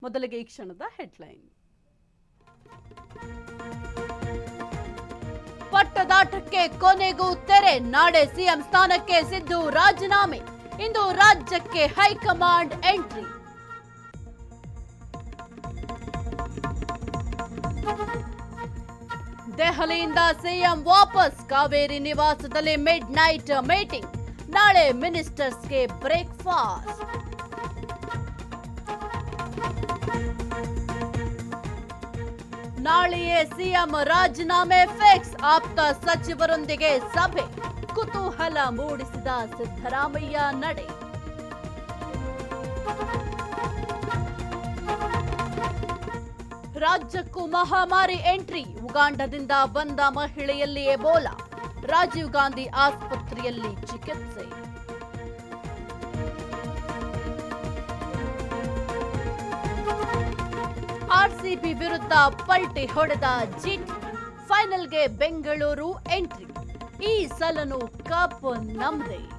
ಮೊದಲಿಗೆ ಈ ಕ್ಷಣದ ಹೆಡ್ಲೈನ್. ಪಟ್ಟದಾಟಕ್ಕೆ ಕೊನೆಗೂ ತೆರೆ. ನಾಳೆ ಸಿಎಂ ಸ್ಥಾನಕ್ಕೆ ಸಿದ್ದು ರಾಜೀನಾಮೆ. ಇಂದು ರಾಜ್ಯಕ್ಕೆ ಹೈಕಮಾಂಡ್ ಎಂಟ್ರಿ. ದೆಹಲಿಯಿಂದ ಸಿಎಂ ವಾಪಸ್. ಕಾವೇರಿ ನಿವಾಸದಲ್ಲಿ ಮಿಡ್ ನೈಟ್ ಮೀಟಿಂಗ್. ನಾಳೆ ಮಿನಿಸ್ಟರ್ಸ್ಗೆ ಬ್ರೇಕ್ಫಾಸ್ಟ್. ನಾಳೆಯೇ ಸಿಎಂ ರಾಜೀನಾಮೆ ಫಿಕ್ಸ್. ಆಪ್ತ ಸಚಿವರೊಂದಿಗೆ ಸಭೆ. ಕುತೂಹಲ ಮೂಡಿಸಿದ ಸಿದ್ದರಾಮಯ್ಯ ನಡೆ. ರಾಜ್ಯಕ್ಕೂ ಮಹಾಮಾರಿ ಎಂಟ್ರಿ. ಉಗಾಂಡದಿಂದ ಬಂದ ಮಹಿಳೆಯಲ್ಲಿ ಎಬೋಲಾ. ರಾಜೀವ್ ಗಾಂಧಿ ಆಸ್ಪತ್ರೆಯಲ್ಲಿ ಚಿಕಿತ್ಸೆ. ಆರ್ಸಿಬಿ ವಿರುದ್ಧ ಪಲ್ಟಿ ಹೊಡೆದ ಜಿಟಿ. ಫೈನಲ್ಗೆ ಬೆಂಗಳೂರು ಎಂಟ್ರಿ. ಈ ಸಲನೂ ಕಪ್ ನಮ್ದೇ.